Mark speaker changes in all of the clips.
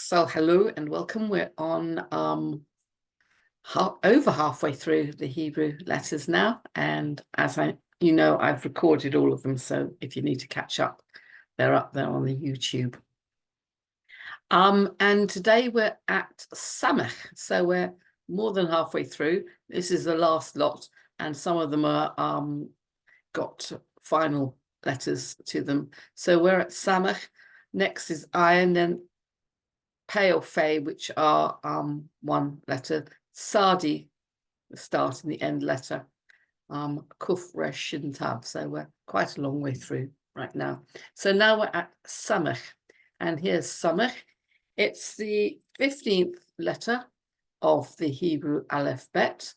Speaker 1: So hello and welcome. We're on over halfway through the Hebrew letters now, and as I've recorded all of them, so if you need to catch up, they're up there on the YouTube. And today we're at Samekh, so we're more than halfway through. This is the last lot, and some of them are got final letters to them. So we're at Samekh. Next is Ayin, then Pei or Fei, which are one letter. Sadi, the start and the end letter. Kuf, Resh, Shin, Tav. So we're quite a long way through right now. So now we're at Samekh. And here's Samekh. It's the 15th letter of the Hebrew alef-beit.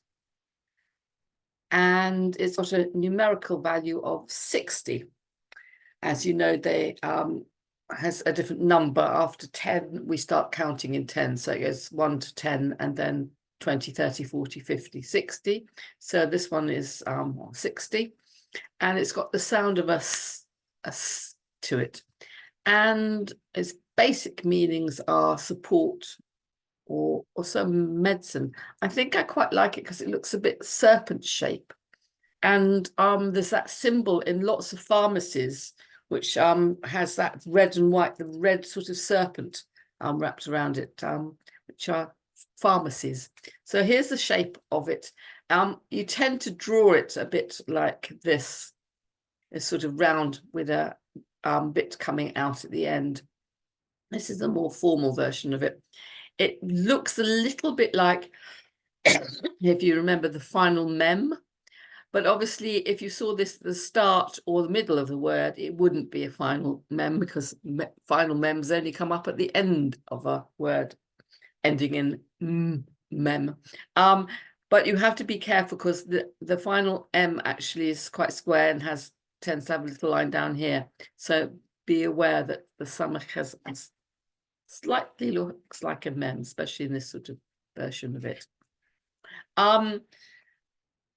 Speaker 1: And it's got a numerical value of 60. As you know, they has a different number. After 10, we start counting in 10. So it goes 1 to 10 and then 20, 30, 40, 50, 60. So this one is 60. And it's got the sound of a s to it. And its basic meanings are support or some medicine. I think I quite like it because it looks a bit serpent shape. And there's that symbol in lots of pharmacies which has that red and white, the red sort of serpent wrapped around it, which are pharmacies. So here's the shape of it. You tend to draw it a bit like this. It's sort of round with a bit coming out at the end. This is a more formal version of it. It looks a little bit like, if you remember, the final mem. But obviously, if you saw this at the start or the middle of the word, it wouldn't be a final mem because final mems only come up at the end of a word ending in mem. But you have to be careful because the final M actually is quite square and tends to have a little line down here. So be aware that the Samekh has slightly looks like a mem, especially in this sort of version of it.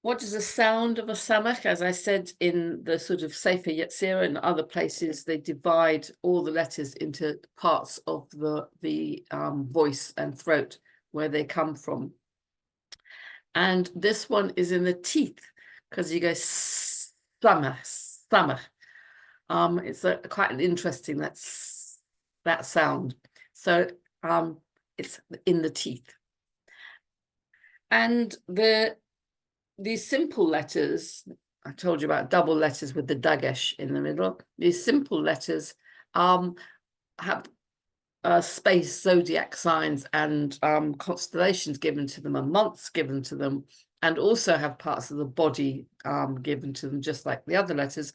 Speaker 1: What is the sound of a Samekh? As I said, in the sort of Sefer Yetzirah and other places, they divide all the letters into parts of the voice and throat where they come from. And this one is in the teeth because you go Samekh, Samekh. It's quite an interesting that sound. So it's in the teeth. And these simple letters, I told you about double letters with the dagesh in the middle. These simple letters have space, zodiac signs, and constellations given to them, and months given to them, and also have parts of the body given to them, just like the other letters.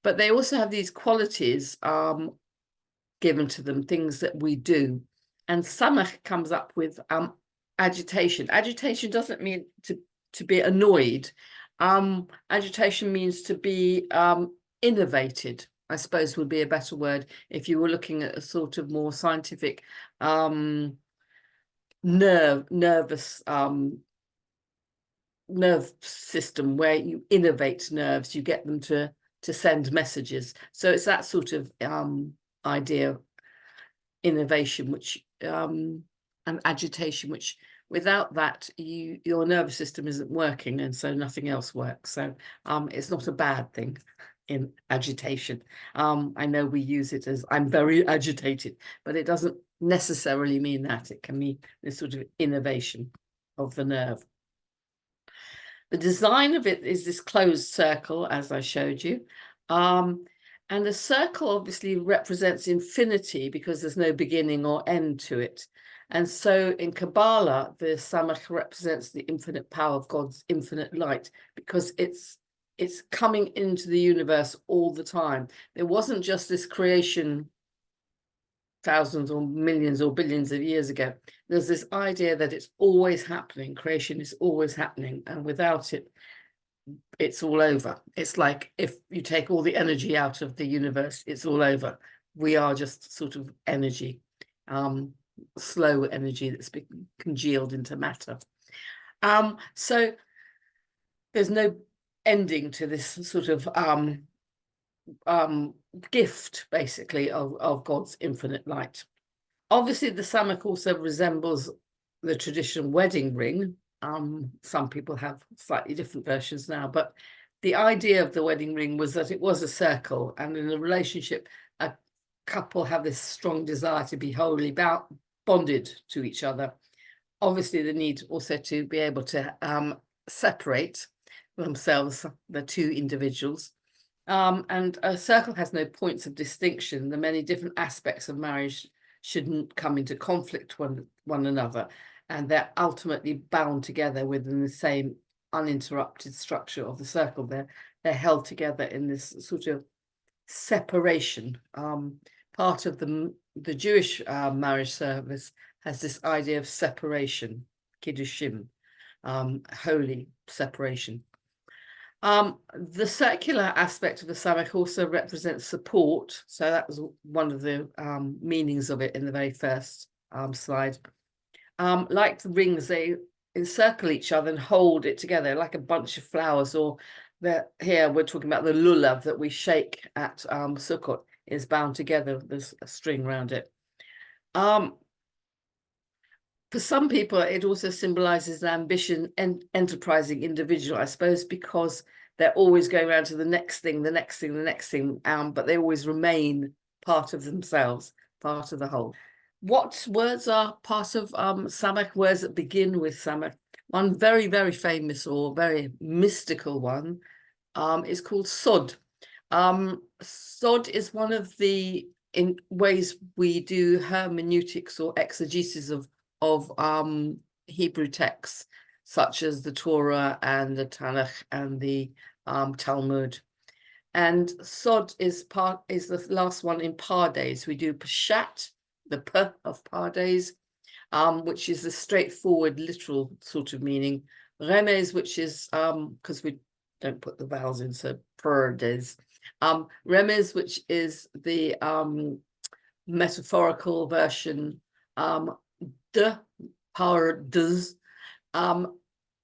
Speaker 1: But they also have these qualities given to them, things that we do. And Samekh comes up with agitation. Agitation doesn't mean to be annoyed. Agitation means to be innovated, I suppose would be a better word if you were looking at a sort of more scientific nervous nerve system where you innovate nerves, you get them to send messages. So it's that sort of idea, innovation, which and agitation, which without that your nervous system isn't working, and so nothing else works. So it's not a bad thing in agitation. I know we use it as I'm very agitated, but it doesn't necessarily mean that. It can mean this sort of innovation of the nerve. The design of it is this closed circle, as I showed you. And the circle obviously represents infinity because there's no beginning or end to it. And so in Kabbalah, the Samekh represents the infinite power of God's infinite light because it's coming into the universe all the time. There wasn't just this creation thousands or millions or billions of years ago. There's this idea that it's always happening. Creation is always happening. And without it, it's all over. It's like if you take all the energy out of the universe, it's all over. We are just sort of energy, slow energy that's been congealed into matter. So there's no ending to this sort of gift, basically, of God's infinite light. Obviously, the Samekh also resembles the traditional wedding ring. Some people have slightly different versions now, but the idea of the wedding ring was that it was a circle, and in a relationship, a couple have this strong desire to be wholly bonded to each other. Obviously, the need also to be able to separate themselves, the two individuals. And a circle has no points of distinction. The many different aspects of marriage shouldn't come into conflict one another, and they're ultimately bound together within the same uninterrupted structure of the circle. They're held together in this sort of separation. Part of the Jewish marriage service has this idea of separation, kiddushim, holy separation. The secular aspect of the Samekh also represents support. So that was one of the meanings of it in the very first slide. Like the rings, they encircle each other and hold it together like a bunch of flowers, or here we're talking about the lulav that we shake at Sukkot is bound together. There's a string around it. For some people, it also symbolizes an ambition and enterprising individual, I suppose, because they're always going around to the next thing, the next thing, the next thing, but they always remain part of themselves, part of the whole. What words are part of Samekh? Words that begin with Samekh. One very, very famous or very mystical one is called Sod. Sod is one of the ways we do hermeneutics or exegesis of Hebrew texts, such as the Torah and the Tanakh and the Talmud. And Sod is the last one in Pardes. We do Peshat, the P of Pardes, which is the straightforward, literal sort of meaning. Remez, which is because we don't put the vowels in, so Pardes. Remez, which is the metaphorical version. De Pardes,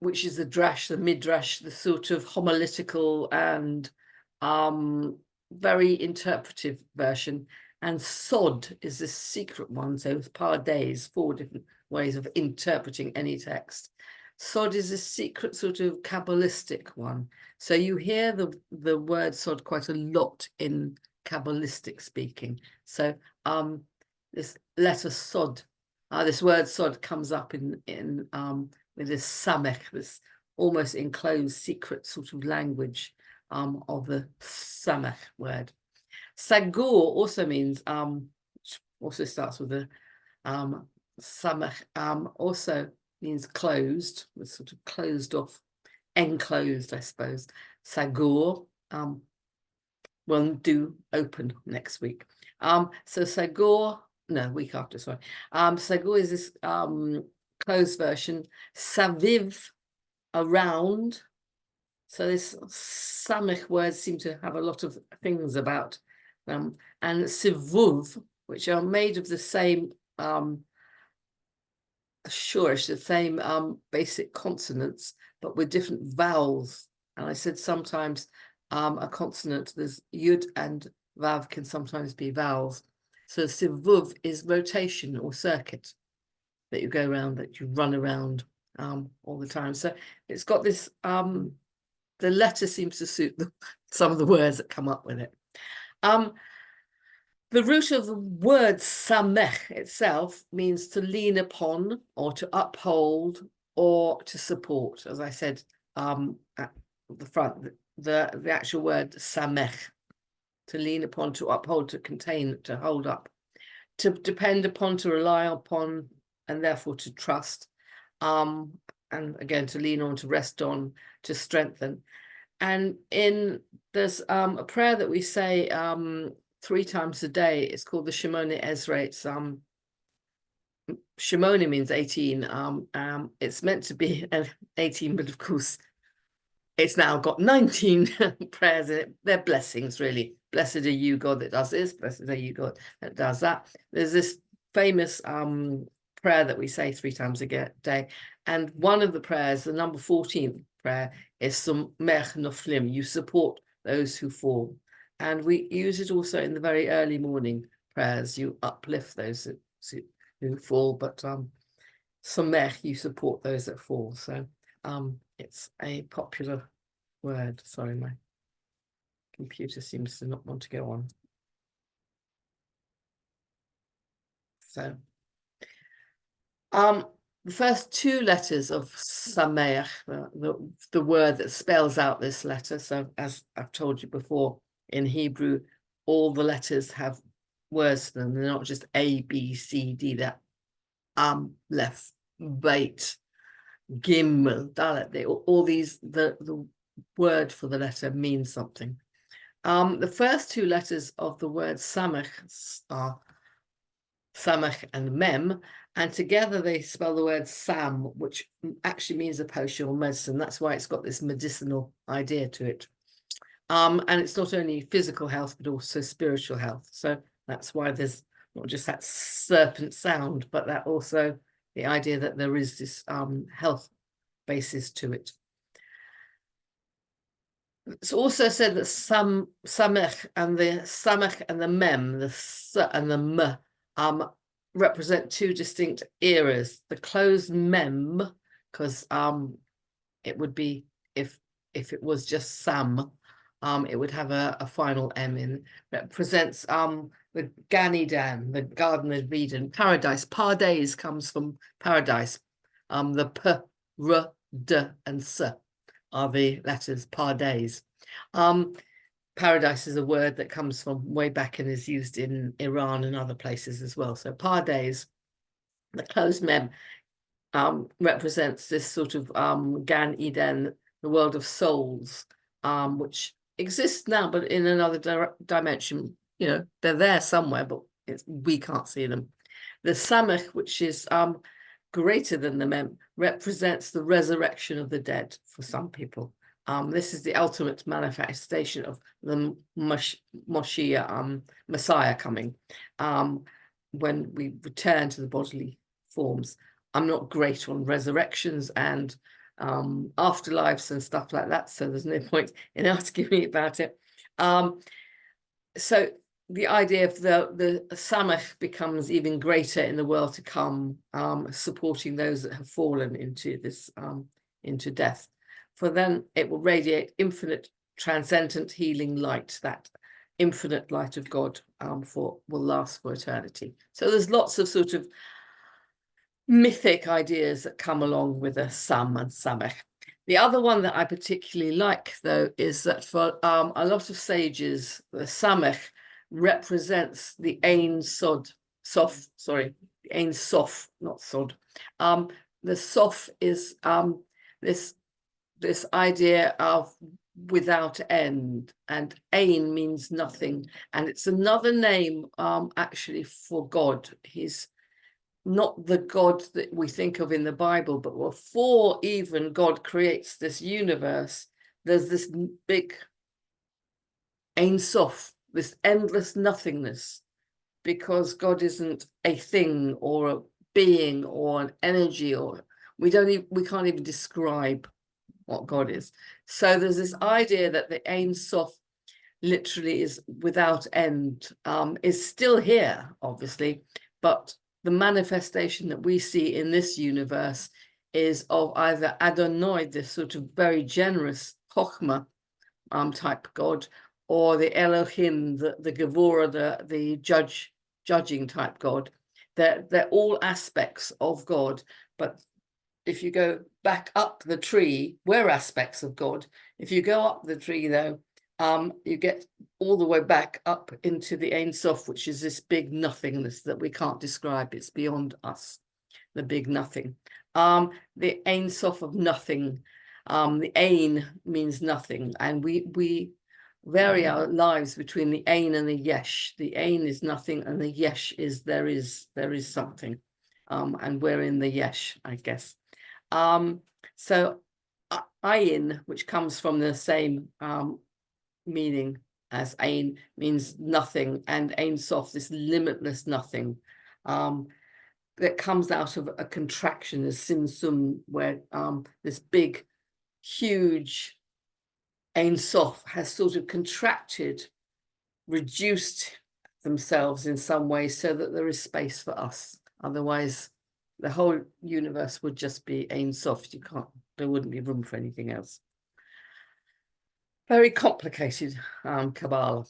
Speaker 1: which is the drash, the midrash, the sort of homiletical and very interpretive version. And Sod is the secret one. So it's Pardes, 4 different ways of interpreting any text. Sod is a secret sort of Kabbalistic one. So you hear the word Sod quite a lot in Kabbalistic speaking. So this letter Sod, this word Sod comes up in with this Samekh, this almost enclosed secret sort of language of the Samekh word. Sagur also means, which also starts with the Samekh, also means closed, sort of closed off, enclosed, I suppose. Sagur, we'll do open next week. So Sagur, no, week after, sorry. Sagur is this closed version. Saviv, around. So this Samekh words seem to have a lot of things about them. And Sivuv, which are made of the same shorish, the same basic consonants, but with different vowels. And I said sometimes a consonant, there's Yud and Vav can sometimes be vowels. So Sivuv is rotation or circuit that you go around, that you run around all the time. So it's got this, the letter seems to suit some of the words that come up with it. The root of the word Samekh itself means to lean upon or to uphold or to support, as I said at the front, the actual word Samekh, to lean upon, to uphold, to contain, to hold up, to depend upon, to rely upon, and therefore to trust, and again to lean on, to rest on, to strengthen. And there's a prayer that we say 3 times a day. It's called the Shemona Ezra. It's Shemona means 18. It's meant to be 18, but of course it's now got 19 prayers in it. They're blessings, really. Blessed are you, God, that does this. Blessed are you, God, that does that. There's this famous prayer that we say 3 times a day. And one of the prayers, the number 14th prayer, is Samekh Noflim. You support those who fall. And we use it also in the very early morning prayers. You uplift those who fall, but Samekh, you support those that fall. So it's a popular word. Sorry, my computer seems to not want to go on. So the first two letters of Samekh, the word that spells out this letter. So as I've told you before, in Hebrew, all the letters have words to them. They're not just A, B, C, D. They're alef-beit, gimel, dalet. All these, the word for the letter means something. The first two letters of the word Samekh are Samekh and Mem, and together they spell the word Sam, which actually means a potion or medicine. That's why it's got this medicinal idea to it. And it's not only physical health, but also spiritual health. So that's why there's not just that serpent sound, but that also the idea that there is this health basis to it. It's also said that Samekh and the Mem, the S and the M, represent two distinct eras. The closed Mem, because it would be if it was just Sam, it would have a final M in. Represents the Gan Eden, the Garden of Eden, paradise. Pardes comes from paradise. The P, R, D, and S are the letters Pardes. Paradise is a word that comes from way back and is used in Iran and other places as well. So Pardes, the closed Mem, represents this sort of Gan Eden, the world of souls, which exists now, but in another dimension. You know, they're there somewhere, but we can't see them. The Samekh, which is greater than the Mem, represents the resurrection of the dead for some people. This is the ultimate manifestation of the Moshiach, Messiah coming, when we return to the bodily forms. I'm not great on resurrections and afterlives and stuff like that, so there's no point in asking me about it. So the idea of the Samekh becomes even greater in the world to come, supporting those that have fallen into this into death. For then it will radiate infinite, transcendent, healing light. That infinite light of God will last for eternity. So there's lots of sort of mythic ideas that come along with a Sam and Samekh. The other one that I particularly like, though, is that for a lot of sages, the Samekh represents the Ein Sof, the Ein Sof, not Sod. The Sof is this idea of without end, and Ein means nothing, and it's another name actually for God. He's not the God that we think of in the Bible, but before even God creates this universe, there's this big Ein Sof, this endless nothingness, because God isn't a thing or a being or an energy, or we can't even describe what God is. So there's this idea that the Ein Sof literally is without end, is still here, obviously, but the manifestation that we see in this universe is of either Adonai, this sort of very generous Chokhmah type God, or the Elohim, the Gevurah, the judging type God. They're all aspects of God, but if you go back up the tree, we're aspects of God. If you go up the tree, though, you get all the way back up into the Ein Sof, which is this big nothingness that we can't describe. It's beyond us, the big nothing. The Ein Sof of nothing. The Ein means nothing, and we vary our lives between the Ein and the Yesh. The Ein is nothing, and the Yesh is there is something, and we're in the Yesh, I guess. So Ayin, which comes from the same meaning as Ein, means nothing, and Ein Sof, this limitless nothing, that comes out of a contraction, as Simsum, where this big, huge Ein Sof has sort of contracted, reduced themselves in some way so that there is space for us. Otherwise, the whole universe would just be Ein Sof. There wouldn't be room for anything else. Very complicated Kabbalah.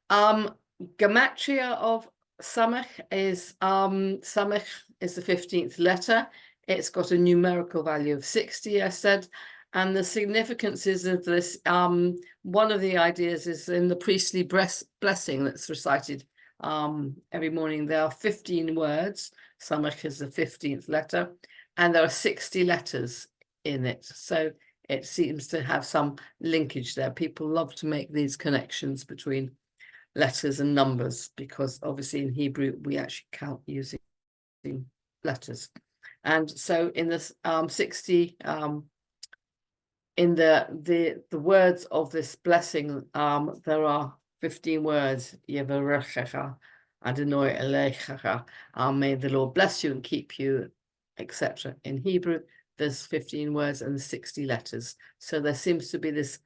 Speaker 1: Gematria of Samekh is the 15th letter. It's got a numerical value of 60, I said. And the significances of this, one of the ideas is in the priestly blessing that's recited every morning. There are 15 words. Samekh is the 15th letter, and there are 60 letters in it. So it seems to have some linkage there. People love to make these connections between letters and numbers, because obviously in Hebrew we actually count using letters. And so in this 60 in the words of this blessing, there are 15 words. Yevarechecha Adonai Elechecha. May the Lord bless you and keep you, etc. In Hebrew, there's 15 words and 60 letters. So there seems to be this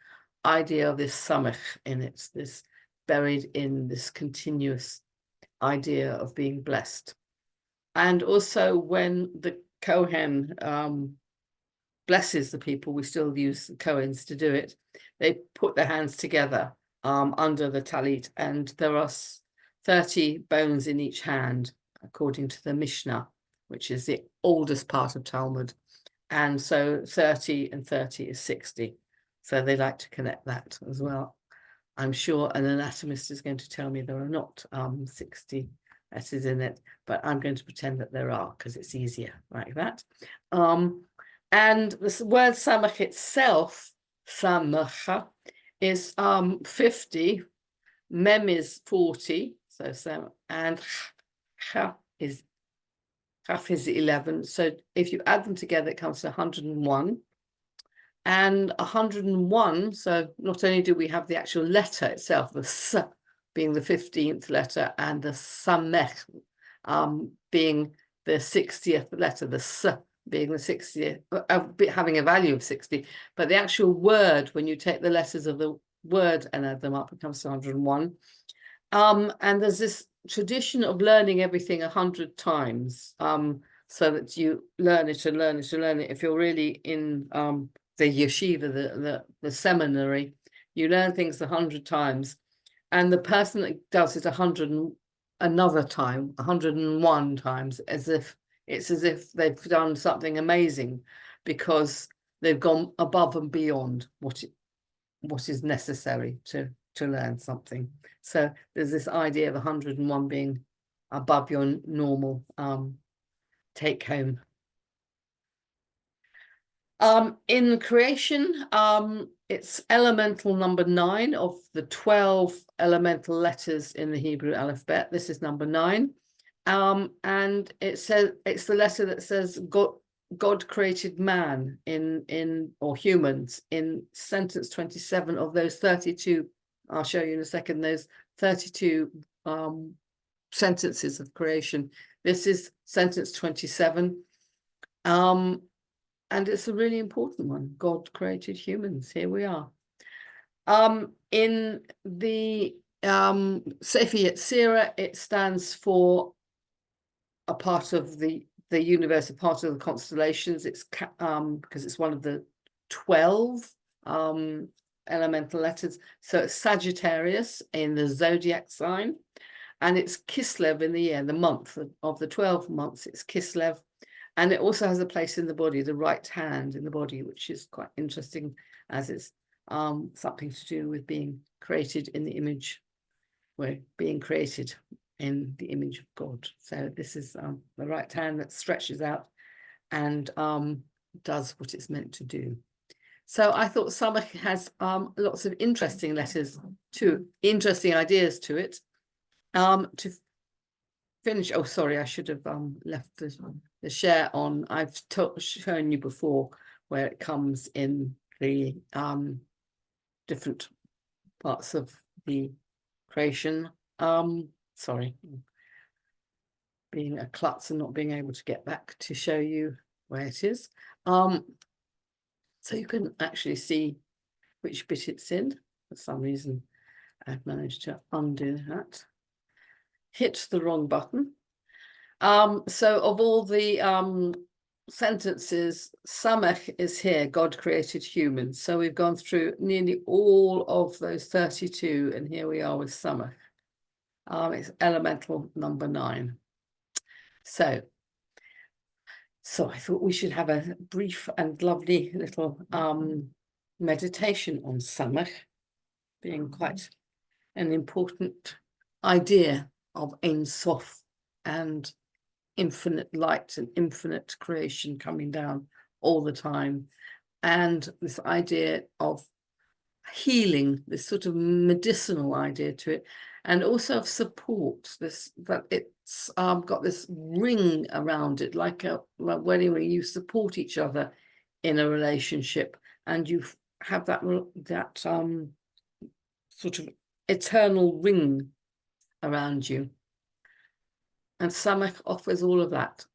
Speaker 1: idea of this samech in it, this buried in this continuous idea of being blessed. And also when the Kohen blesses the people, we still use the Kohens to do it, they put their hands together under the talit, and there are 30 bones in each hand, according to the Mishnah, which is the oldest part of Talmud. And so 30 and 30 is 60. So they like to connect that as well. I'm sure an anatomist is going to tell me there are not 60 letters in it, but I'm going to pretend that there are, because it's easier like that. And this word samach itself, samach, is 50, mem is 40, so and chaf is 11. So if you add them together, it comes to 101. And 101, so not only do we have the actual letter itself, the s being the 15th letter, and the samech being the 60th letter, the s being the 60th, having a value of 60, but the actual word, when you take the letters of the word and add them up, it comes to 101. And there's this tradition of learning everything 100 times, so that you learn it and learn it and learn it. If you're really in the yeshiva, the seminary, you learn things 100 times, and the person that does it 101 times, as if they've done something amazing, because they've gone above and beyond what is necessary to learn something. So there's this idea of 101 being above your normal take home. In creation, it's elemental number 9 of the 12 elemental letters in the Hebrew alphabet. This is number 9. And it says, it's the letter that says God created man or humans in sentence 27 of those 32. I'll show you in a second, those 32 sentences of creation. This is sentence 27. And it's a really important one. God created humans. Here we are. In the Sefer Yetzirah, it stands for a part of the universe, a part of the constellations. It's because it's one of the 12 elemental letters. So it's Sagittarius in the zodiac sign, and it's Kislev in the year, the month of the 12 months. It's Kislev. And it also has a place in the body, the right hand in the body, which is quite interesting, as it's something to do with being created in the image. We're being created in the image of God. So this is the right hand that stretches out and does what it's meant to do. So I thought Samekh has lots of interesting letters interesting ideas to it. To finish, oh sorry, I should have left the share on. I've shown you before where it comes in the different parts of the creation. Sorry, being a klutz and not being able to get back to show you where it is. So you can actually see which bit it's in. For some reason, I've managed to undo that. Hit the wrong button. So of all the sentences, Samekh is here, God created humans. So we've gone through nearly all of those 32, and here we are with Samekh. It's elemental number 9. So I thought we should have a brief and lovely little meditation on Samekh, being quite an important idea of Ein Sof and infinite light and infinite creation coming down all the time. And this idea of healing, this sort of medicinal idea to it, and also of support, that it's got this ring around it, like a wedding ring. You support each other in a relationship, and you have that sort of eternal ring around you. And Samekh offers all of that.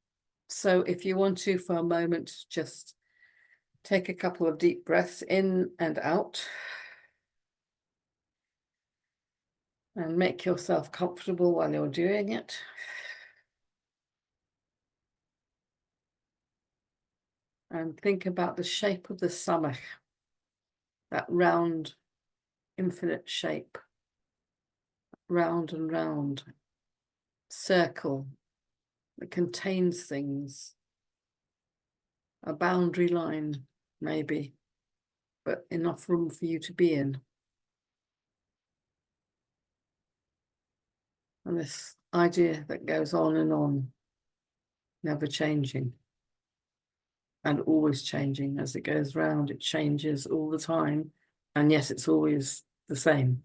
Speaker 1: So if you want to, for a moment, just take a couple of deep breaths in and out. And make yourself comfortable while you're doing it. And think about the shape of the Samekh, that round, infinite shape, round and round, circle that contains things, a boundary line, maybe, but enough room for you to be in. And this idea that goes on, never changing, and always changing as it goes round. It changes all the time, and yes, it's always the same.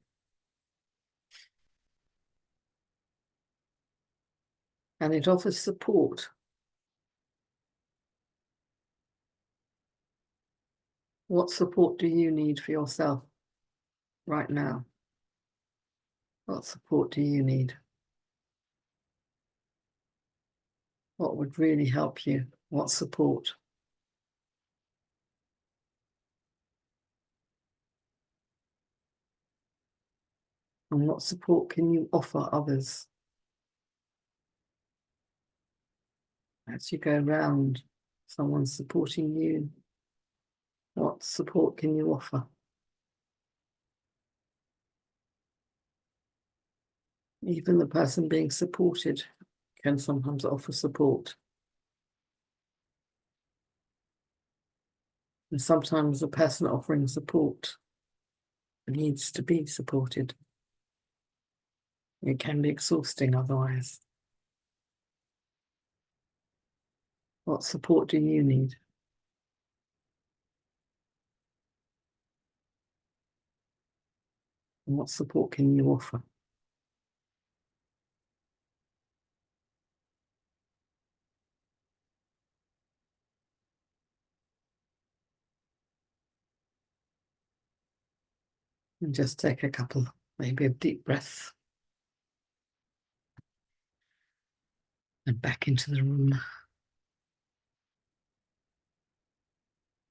Speaker 1: And it offers support. What support do you need for yourself right now? What support do you need? What would really help you? What support? And what support can you offer others? As you go round, someone's supporting you. What support can you offer? Even the person being supported can sometimes offer support. And sometimes the person offering support needs to be supported. It can be exhausting otherwise. What support do you need? And what support can you offer? And just take a couple, maybe, of deep breaths. And back into the room.